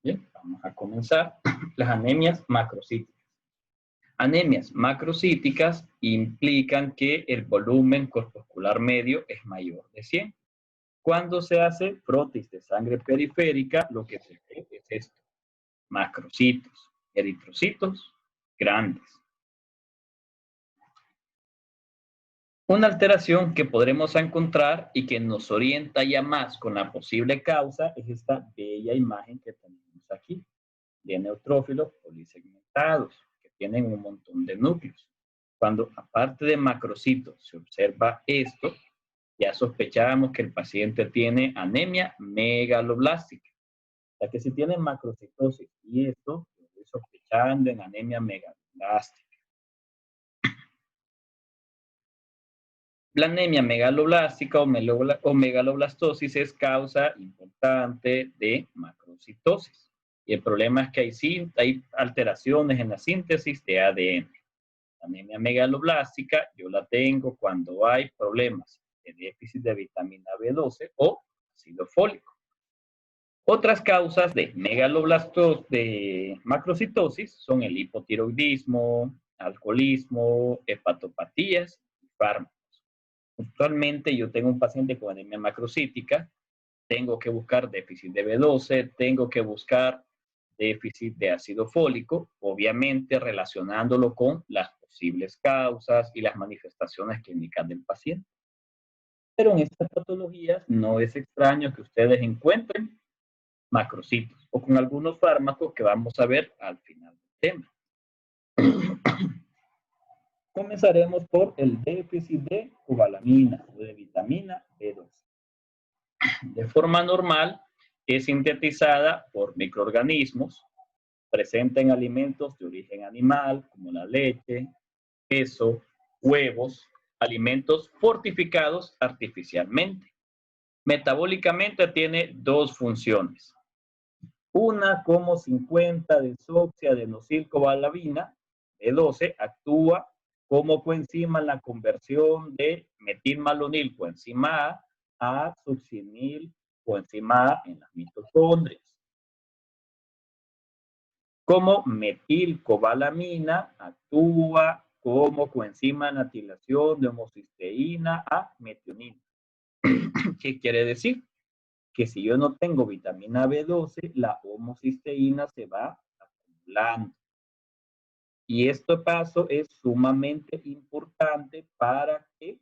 Bien, vamos a comenzar. Las anemias macrocíticas. Anemias macrocíticas implican que el volumen corpuscular medio es mayor de 100. Cuando se hace prótesis de sangre periférica, lo que se ve es esto: macrocitos, eritrocitos grandes. Una alteración que podremos encontrar y que nos orienta ya más con la posible causa es esta bella imagen que tenemos aquí, de neutrófilos polisegmentados, que tienen un montón de núcleos. Cuando aparte de macrocitos se observa esto, ya sospechábamos que el paciente tiene anemia megaloblástica. O sea que si tiene macrocitosis y esto, estoy sospechando en anemia megaloblástica. La anemia megaloblástica o megaloblastosis es causa importante de macrocitosis. Y el problema es que hay alteraciones en la síntesis de ADN. La anemia megaloblástica yo la tengo cuando hay problemas de déficit de vitamina B12 o ácido fólico. Otras causas de de macrocitosis son el hipotiroidismo, alcoholismo, hepatopatías y fármacos. Actualmente yo tengo un paciente con anemia macrocítica, tengo que buscar déficit de B12, tengo que buscar déficit de ácido fólico, obviamente relacionándolo con las posibles causas y las manifestaciones clínicas del paciente. Pero en estas patologías no es extraño que ustedes encuentren macrocitos o con algunos fármacos que vamos a ver al final del tema. Comenzaremos por el déficit de cobalamina o de vitamina B12. De forma normal, es sintetizada por microorganismos, presente en alimentos de origen animal, como la leche, queso, huevos, alimentos fortificados artificialmente. Metabólicamente tiene dos funciones. Una, como 50 desoxiadenosilcobalamina, B12, actúa como coenzima en la conversión de metilmalonil coenzima A succinil coenzima A en las mitocondrias. Como metilcobalamina actúa como coenzima de aniquilación de homocisteína a metionina. ¿Qué quiere decir? Que si yo no tengo vitamina B12, la homocisteína se va acumulando. Y este paso es sumamente importante para que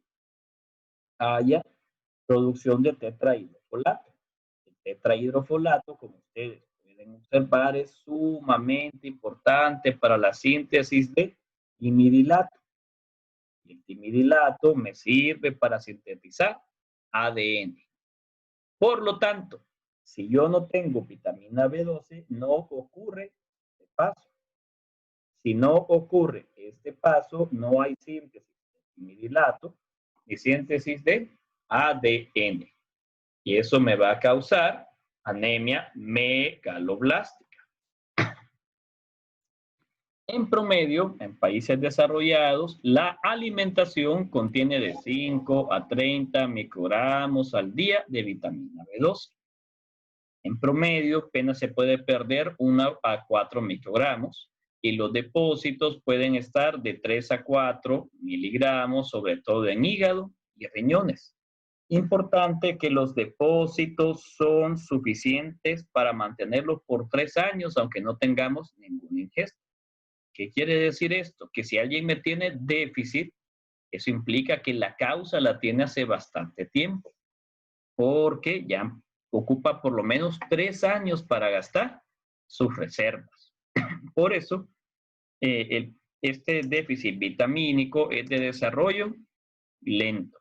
haya producción de tetrahidrofolato. El tetrahidrofolato, como ustedes pueden observar, es sumamente importante para la síntesis de timidilato. Y el timidilato me sirve para sintetizar ADN. Por lo tanto, si yo no tengo vitamina B12, no ocurre este paso. Si no ocurre este paso, no hay síntesis de timidilato ni síntesis de ADN. Y eso me va a causar anemia megaloblástica. En promedio, en países desarrollados, la alimentación contiene de 5 a 30 microgramos al día de vitamina B12. En promedio, apenas se puede perder 1 a 4 microgramos y los depósitos pueden estar de 3 a 4 miligramos, sobre todo en hígado y riñones. Importante que los depósitos son suficientes para mantenerlos por 3 años, aunque no tengamos ninguna ingesta. ¿Qué quiere decir esto? Que si alguien me tiene déficit, eso implica que la causa la tiene hace bastante tiempo, porque ya ocupa por lo menos 3 años para gastar sus reservas. Por eso, este déficit vitamínico es de desarrollo lento.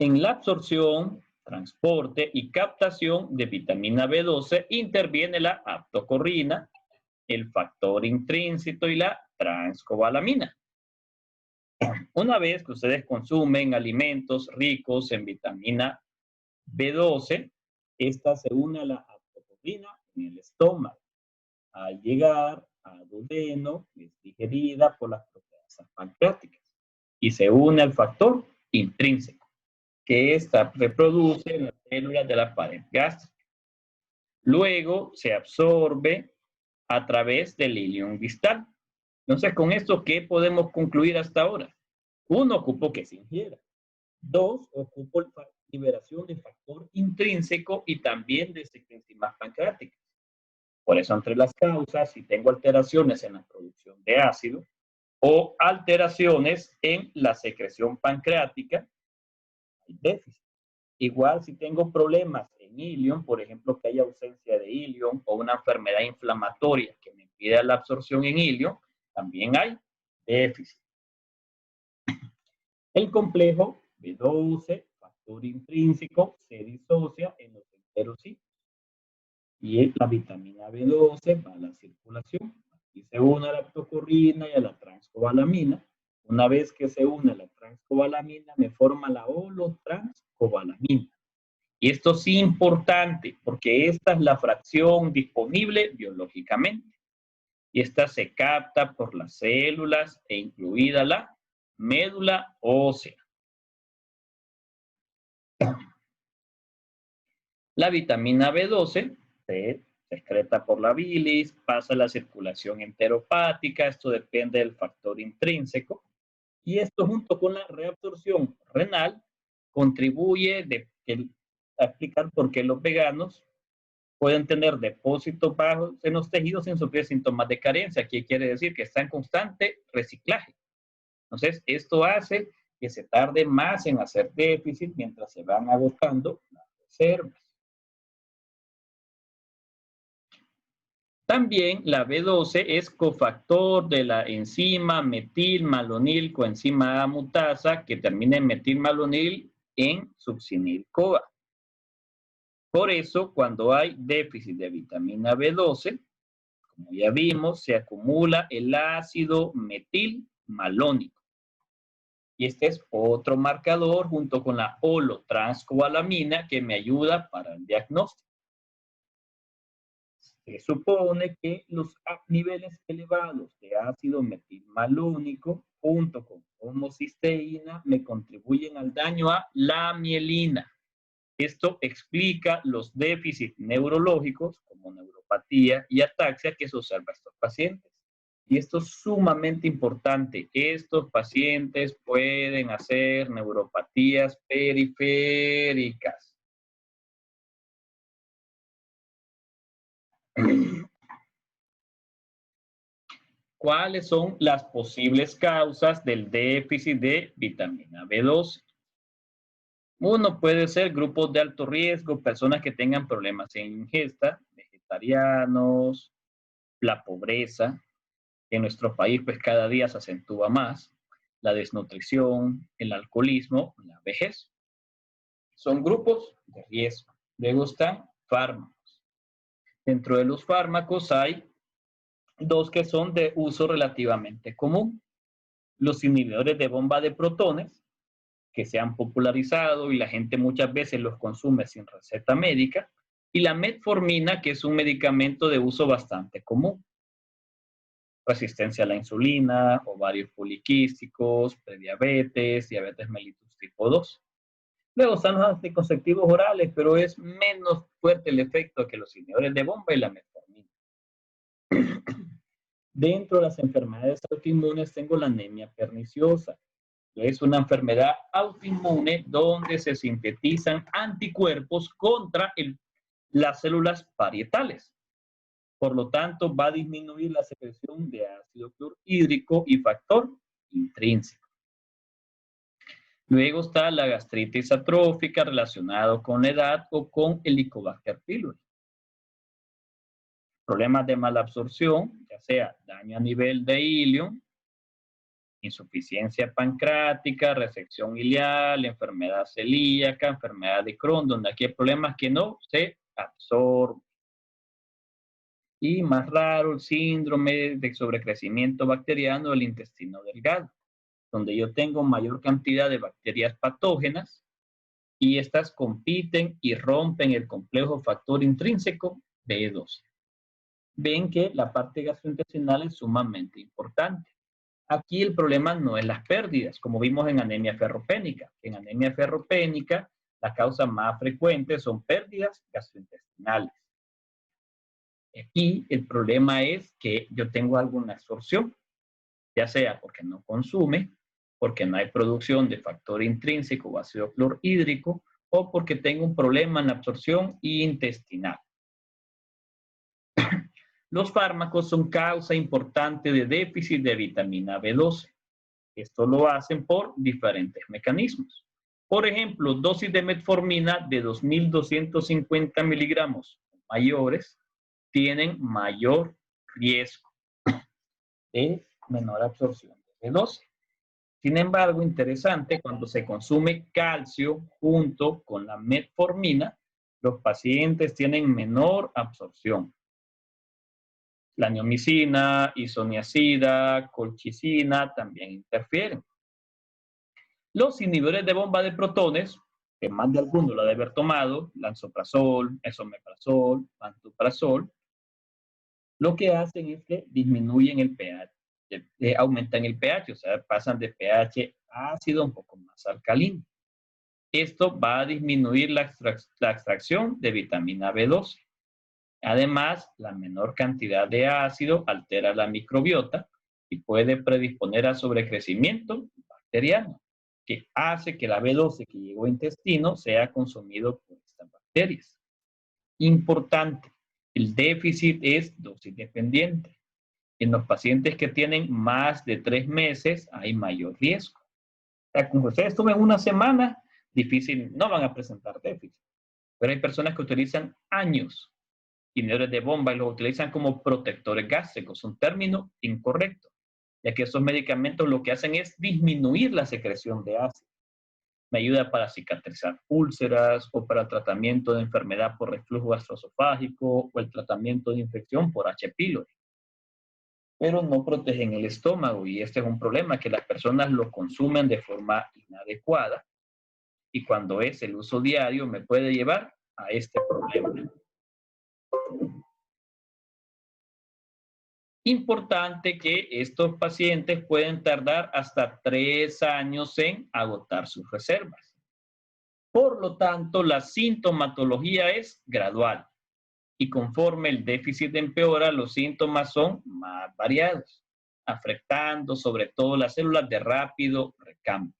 En la absorción, transporte y captación de vitamina B12 interviene la aptocorrina, el factor intrínseco y la transcobalamina. Una vez que ustedes consumen alimentos ricos en vitamina B12, esta se une a la aptocorrina en el estómago. Al llegar a duodeno, es digerida por las proteasas pancreáticas y se une al factor intrínseco, que esta reproduce en las células de la pared gástrica. Luego se absorbe a través del ilion distal. Entonces, con esto, ¿qué podemos concluir hasta ahora? 1, ocupo que se ingiera. 2, ocupo la liberación de factor intrínseco y también de enzimas pancreáticas. Por eso, entre las causas, si tengo alteraciones en la producción de ácido o alteraciones en la secreción pancreática, hay déficit. Igual si tengo problemas en ilion, por ejemplo, que haya ausencia de ilion o una enfermedad inflamatoria que me impida la absorción en ilion, también hay déficit. El complejo B12, factor intrínseco, se disocia en los enterocitos. Y la vitamina B12 va a la circulación. Aquí se une a la lactocorrina y a la transcobalamina. Una vez que se une a la transcobalamina, me forma la holotranscobalamina. Y esto es importante porque esta es la fracción disponible biológicamente. Y esta se capta por las células e incluida la médula ósea. La vitamina B12 se excreta por la bilis, pasa a la circulación enteropática, esto depende del factor intrínseco. Y esto junto con la reabsorción renal contribuye a explicar por qué los veganos pueden tener depósitos bajos en los tejidos sin sufrir síntomas de carencia. Aquí quiere decir que está en constante reciclaje. Entonces, esto hace que se tarde más en hacer déficit mientras se van agotando las reservas. También la B12 es cofactor de la enzima metilmalonil coenzima A mutasa que termina en metilmalonil en succinil-CoA. Por eso, cuando hay déficit de vitamina B12, como ya vimos, se acumula el ácido metilmalónico. Y este es otro marcador junto con la holotranscobalamina que me ayuda para el diagnóstico. Se supone que los niveles elevados de ácido metilmalónico junto con homocisteína me contribuyen al daño a la mielina. Esto explica los déficits neurológicos como neuropatía y ataxia que se observa en estos pacientes. Y esto es sumamente importante. Estos pacientes pueden hacer neuropatías periféricas. ¿Cuáles son las posibles causas del déficit de vitamina B12? Uno puede ser grupos de alto riesgo, personas que tengan problemas en ingesta, vegetarianos, la pobreza, que en nuestro país pues cada día se acentúa más, la desnutrición, el alcoholismo, la vejez. Son grupos de riesgo. Luego están fármacos. Dentro de los fármacos hay dos que son de uso relativamente común. Los inhibidores de bomba de protones, que se han popularizado y la gente muchas veces los consume sin receta médica, y la metformina, que es un medicamento de uso bastante común. Resistencia a la insulina, ovarios poliquísticos, prediabetes, diabetes mellitus tipo 2. Luego están los anticonceptivos orales, pero es menos fuerte el efecto que los inhibidores de bomba y la metformina. Dentro de las enfermedades autoinmunes tengo la anemia perniciosa. Es una enfermedad autoinmune donde se sintetizan anticuerpos contra las células parietales. Por lo tanto, va a disminuir la secreción de ácido clorhídrico y factor intrínseco. Luego está la gastritis atrófica relacionada con la edad o con Helicobacter pylori. Problemas de malabsorción, ya sea daño a nivel de ilion, insuficiencia pancreática, resección ileal, enfermedad celíaca, enfermedad de Crohn, donde aquí hay problemas que no se absorben. Y más raro, el síndrome de sobrecrecimiento bacteriano del intestino delgado, donde yo tengo mayor cantidad de bacterias patógenas y estas compiten y rompen el complejo factor intrínseco B12. Ven que la parte gastrointestinal es sumamente importante. Aquí el problema no es las pérdidas, como vimos en anemia ferropénica. En anemia ferropénica, la causa más frecuente son pérdidas gastrointestinales. Aquí el problema es que yo tengo alguna absorción, ya sea porque no consume, porque no hay producción de factor intrínseco o ácido clorhídrico, o porque tengo un problema en la absorción intestinal. Los fármacos son causa importante de déficit de vitamina B12. Esto lo hacen por diferentes mecanismos. Por ejemplo, dosis de metformina de 2.250 miligramos mayores tienen mayor riesgo de menor absorción de B12. Sin embargo, interesante, cuando se consume calcio junto con la metformina, los pacientes tienen menor absorción. La neomicina, isoniazida, colchicina también interfieren. Los inhibidores de bomba de protones, que más de alguno lo debe haber tomado, lansoprazol, esomeprazol, pantoprazol, lo que hacen es que disminuyen el pH, aumentan el pH, o sea, pasan de pH ácido un poco más alcalino. Esto va a disminuir la extracción de vitamina B12. Además, la menor cantidad de ácido altera la microbiota y puede predisponer a sobrecrecimiento bacteriano, que hace que la B12 que llegó al intestino sea consumido por estas bacterias. Importante, el déficit es dosis dependiente. En los pacientes que tienen más de 3 meses hay mayor riesgo. O sea, como ustedes tomen una semana, difícil, no van a presentar déficit. Pero hay personas que utilizan años inhibidores de bomba y los utilizan como protectores gástricos, un término incorrecto, ya que esos medicamentos lo que hacen es disminuir la secreción de ácido. Me ayuda para cicatrizar úlceras o para tratamiento de enfermedad por reflujo gastroesofágico o el tratamiento de infección por H. pylori. Pero no protegen el estómago y este es un problema, que las personas lo consumen de forma inadecuada y cuando es el uso diario me puede llevar a este problema. Importante que estos pacientes pueden tardar hasta 3 años en agotar sus reservas. Por lo tanto, la sintomatología es gradual y conforme el déficit empeora, los síntomas son más variados, afectando sobre todo las células de rápido recambio.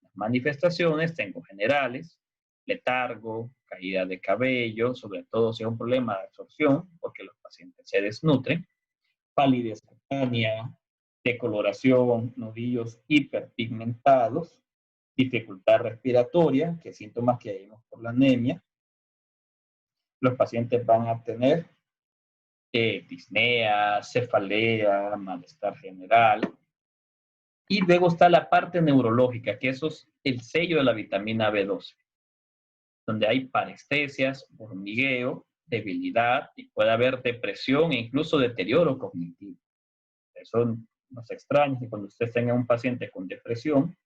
Las manifestaciones tengo generales, letargo, caída de cabello, sobre todo si es un problema de absorción, porque los pacientes se desnutren, palidez cutánea, decoloración, nudillos hiperpigmentados, dificultad respiratoria, que síntomas que vimos por la anemia. Los pacientes van a tener disnea, cefalea, malestar general. Y luego está la parte neurológica, que eso es el sello de la vitamina B12, donde hay parestesias, hormigueo, debilidad y puede haber depresión e incluso deterioro cognitivo. Eso no se extraña que cuando usted tenga un paciente con depresión,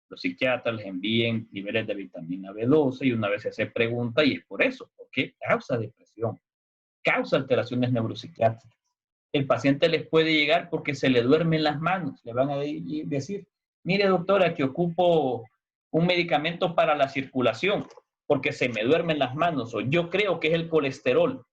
los psiquiatras les envíen niveles de vitamina B12 y una vez se pregunta, y es por eso, ¿por qué causa depresión? Causa alteraciones neuropsiquiátricas. El paciente les puede llegar porque se le duermen las manos. Le van a decir, mire doctora, que ocupo un medicamento para la circulación porque se me duermen las manos o yo creo que es el colesterol.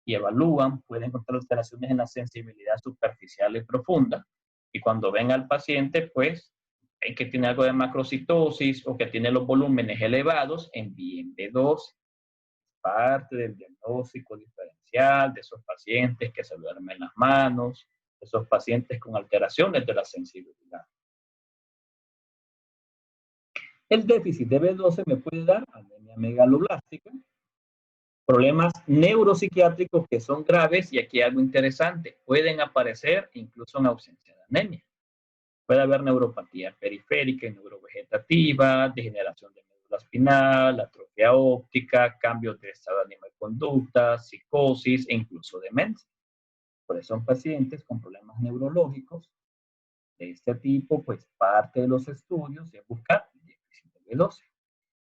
Y evalúan, pueden encontrar alteraciones en la sensibilidad superficial y profunda. Y cuando ven al paciente, pues, ven que tiene algo de macrocitosis o que tiene los volúmenes elevados, envíen B12. Parte del diagnóstico diferencial de esos pacientes que se duermen las manos, de esos pacientes con alteraciones de la sensibilidad. El déficit de B12 me puede dar anemia megaloblástica, problemas neuropsiquiátricos que son graves y aquí hay algo interesante, pueden aparecer incluso en ausencia de anemia. Puede haber neuropatía periférica y neurovegetativa, degeneración de médula espinal, atrofia óptica, cambios de estado de ánimo y conducta, psicosis e incluso demencia. Por eso son pacientes con problemas neurológicos de este tipo, pues parte de los estudios es buscar déficit de B12.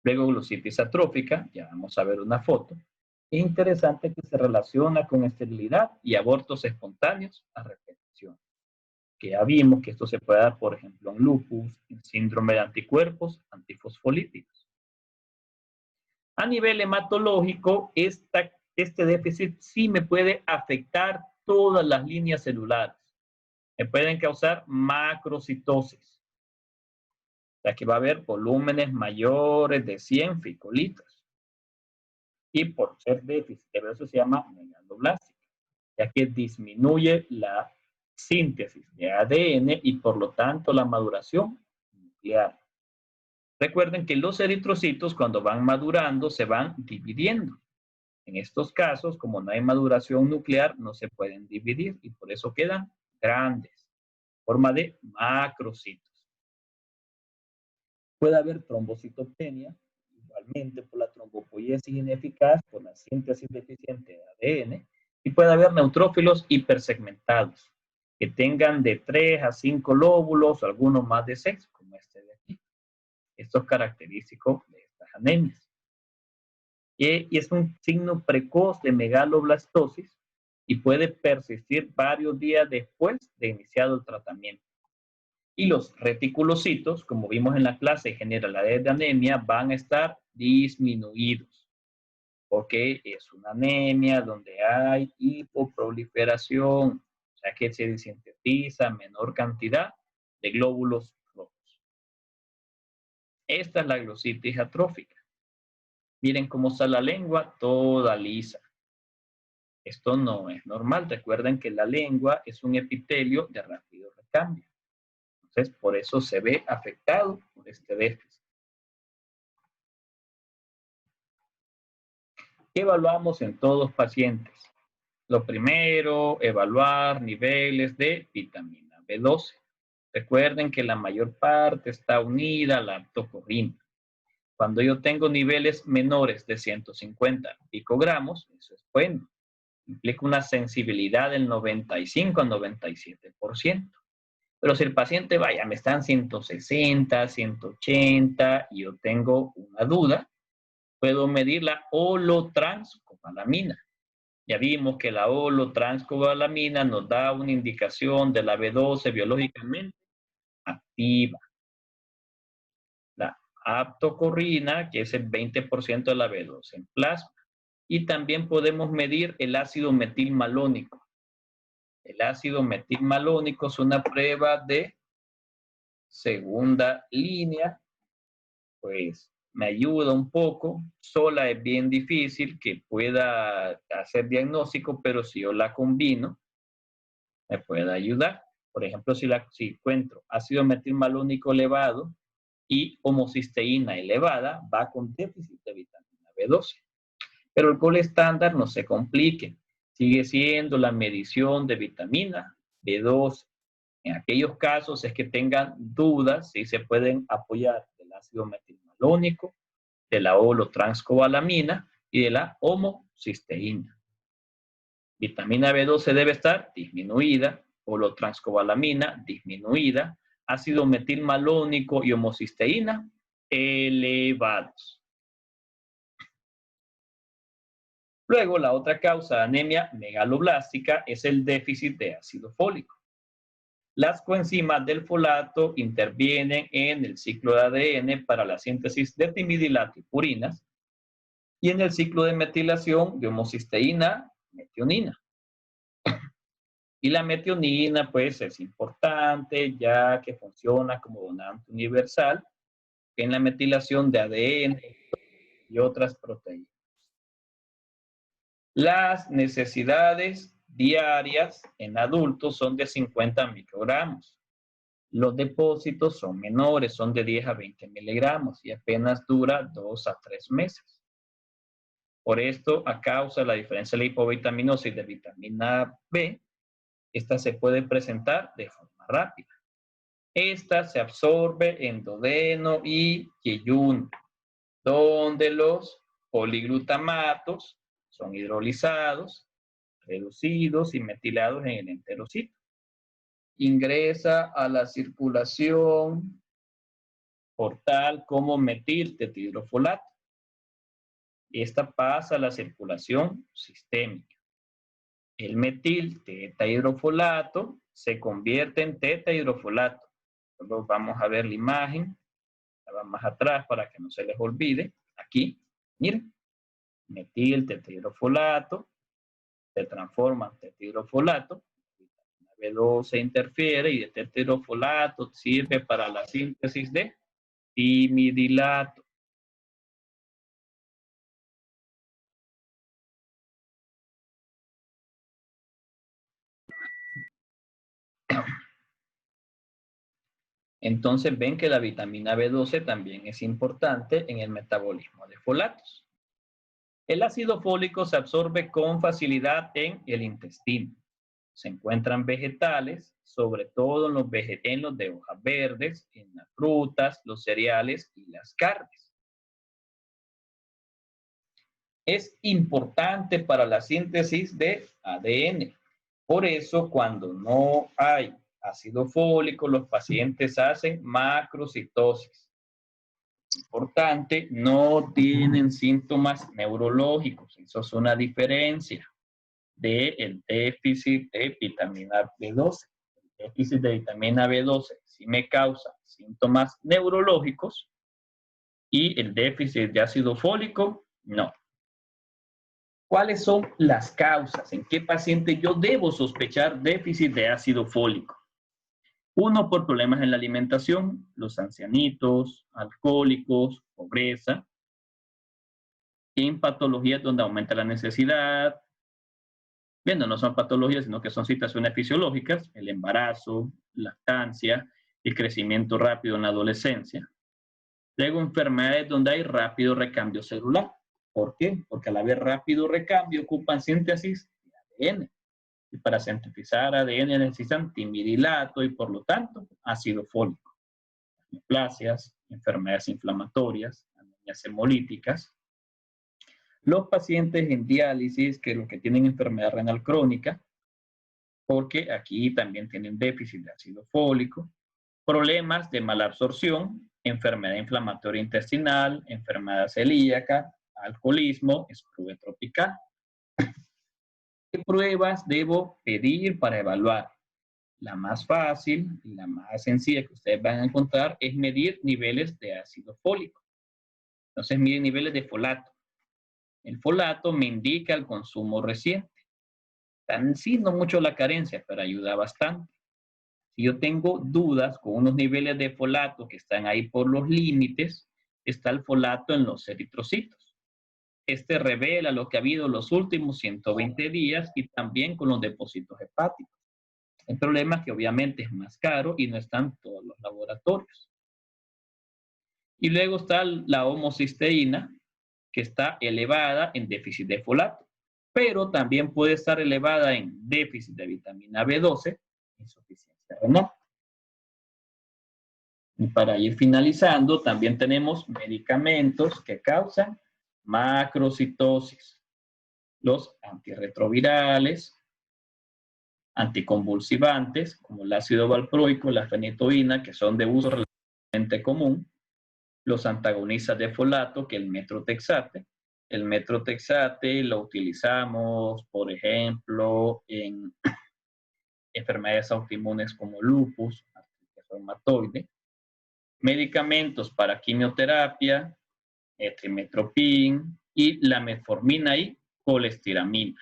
Luego glucitis atrófica, ya vamos a ver una foto. Es interesante que se relaciona con esterilidad y abortos espontáneos a repetición. Que ya vimos que esto se puede dar, por ejemplo, en lupus, en síndrome de anticuerpos antifosfolípicos. A nivel hematológico, esta este déficit sí me puede afectar todas las líneas celulares. Me pueden causar macrocitosis, ya que va a haber volúmenes mayores de 100 picolitos. Y por ser déficit, eso se llama megaloblástica, ya que disminuye la síntesis de ADN y por lo tanto la maduración nuclear. Recuerden que los eritrocitos cuando van madurando se van dividiendo. En estos casos, como no hay maduración nuclear, no se pueden dividir y por eso quedan grandes, en forma de macrocitos. Puede haber trombocitopenia, igualmente por la trombopoiesis ineficaz, por la síntesis deficiente de ADN, y puede haber neutrófilos hipersegmentados, que tengan de 3 a 5 lóbulos, o algunos más de 6, como este de aquí. Esto es característico de estas anemias. Y es un signo precoz de megaloblastosis y puede persistir varios días después de iniciado el tratamiento. Y los reticulocitos, como vimos en la clase generalidades de anemia, van a estar disminuidos, porque es una anemia donde hay hipoproliferación, o sea que se sintetiza menor cantidad de glóbulos rojos. Esta es la glositis atrófica. Miren cómo está la lengua, toda lisa. Esto no es normal. Recuerden que la lengua es un epitelio de rápido recambio. Entonces, por eso se ve afectado por este déficit. ¿Qué evaluamos en todos pacientes? Lo primero, evaluar niveles de vitamina B12. Recuerden que la mayor parte está unida a la aptocorrina. Cuando yo tengo niveles menores de 150 picogramos, eso es bueno. Implica una sensibilidad del 95 a 97%. Pero si el paciente, vaya, me están 160, 180 y yo tengo una duda, puedo medir la holotranscobalamina. Ya vimos que la holotranscobalamina nos da una indicación de la B12 biológicamente activa. La aptocorrina, que es el 20% de la B12 en plasma. Y también podemos medir el ácido metilmalónico. El ácido metilmalónico es una prueba de segunda línea, pues me ayuda un poco. Sola es bien difícil que pueda hacer diagnóstico, pero si yo la combino, me puede ayudar. Por ejemplo, si encuentro ácido metilmalónico elevado y homocisteína elevada, va con déficit de vitamina B12. Pero el gol estándar no se complique. Sigue siendo la medición de vitamina B12. En aquellos casos es que tengan dudas si se pueden apoyar del ácido metilmalónico, de la holotranscobalamina y de la homocisteína. Vitamina B12 debe estar disminuida, holotranscobalamina disminuida, ácido metilmalónico y homocisteína elevados. Luego, la otra causa de anemia megaloblástica es el déficit de ácido fólico. Las coenzimas del folato intervienen en el ciclo de ADN para la síntesis de timidilato y purinas y en el ciclo de metilación de homocisteína, metionina. Y la metionina, pues, es importante ya que funciona como donante universal en la metilación de ADN y otras proteínas. Las necesidades diarias en adultos son de 50 microgramos. Los depósitos son menores, son de 10 a 20 miligramos y apenas dura 2 a 3 meses. Por esto, a causa de la diferencia de la hipovitaminosis de vitamina B, esta se puede presentar de forma rápida. Esta se absorbe en duodeno y yeyuno, donde los poliglutamatos son hidrolizados, reducidos y metilados en el enterocito. Ingresa a la circulación por tal como metiltetidrofolato. Esta pasa a la circulación sistémica. El metiltetahidrofolato se convierte en tetahidrofolato. Luego vamos a ver la imagen, la va más atrás para que no se les olvide. Aquí, miren. Metil tetrahidrofolato, se transforma en tetrahidrofolato. B12 interfiere y el tetrahidrofolato sirve para la síntesis de timidilato. Entonces ven que la vitamina B12 también es importante en el metabolismo de folatos. El ácido fólico se absorbe con facilidad en el intestino. Se encuentran vegetales, sobre todo en los de hojas verdes, en las frutas, los cereales y las carnes. Es importante para la síntesis de ADN. Por eso, cuando no hay ácido fólico, los pacientes hacen macrocitosis. Importante, no tienen síntomas neurológicos. Eso es una diferencia del déficit de vitamina B12. El déficit de vitamina B12 sí me causa síntomas neurológicos y el déficit de ácido fólico no. ¿Cuáles son las causas? ¿En qué paciente yo debo sospechar déficit de ácido fólico? Uno, por problemas en la alimentación, los ancianitos, alcohólicos, pobreza. En patologías donde aumenta la necesidad. Bueno, no son patologías, sino que son situaciones fisiológicas, el embarazo, lactancia, el crecimiento rápido en la adolescencia. Luego, enfermedades donde hay rápido recambio celular. ¿Por qué? Porque al haber rápido recambio ocupan síntesis de ADN. Y para sintetizar ADN necesitan timidilato y por lo tanto ácido fólico. Neoplasias, enfermedades inflamatorias, anemias hemolíticas. Los pacientes en diálisis, que los que tienen enfermedad renal crónica, porque aquí también tienen déficit de ácido fólico, problemas de mala absorción, enfermedad inflamatoria intestinal, enfermedad celíaca, alcoholismo, espluje tropical. ¿Qué pruebas debo pedir para evaluar? La más fácil y la más sencilla que ustedes van a encontrar es medir niveles de ácido fólico. Entonces miden niveles de folato. El folato me indica el consumo reciente. Tan sí, no mucho la carencia, pero ayuda bastante. Si yo tengo dudas con unos niveles de folato que están ahí por los límites, está el folato en los eritrocitos. Este revela lo que ha habido los últimos 120 días y también con los depósitos hepáticos. El problema es que obviamente es más caro y no están todos los laboratorios. Y luego está la homocisteína, que está elevada en déficit de folato, pero también puede estar elevada en déficit de vitamina B12, insuficiencia renal. Y para ir finalizando, también tenemos medicamentos que causan macrocitosis. Los antirretrovirales, anticonvulsivantes, como el ácido valproico, la fenitoína, que son de uso relativamente común. Los antagonistas de folato, que el metrotexate. El metrotexate lo utilizamos, por ejemplo, en enfermedades autoinmunes como lupus, artritis reumatoide. Medicamentos para quimioterapia, trimestoprim y la metformina y colestiramina.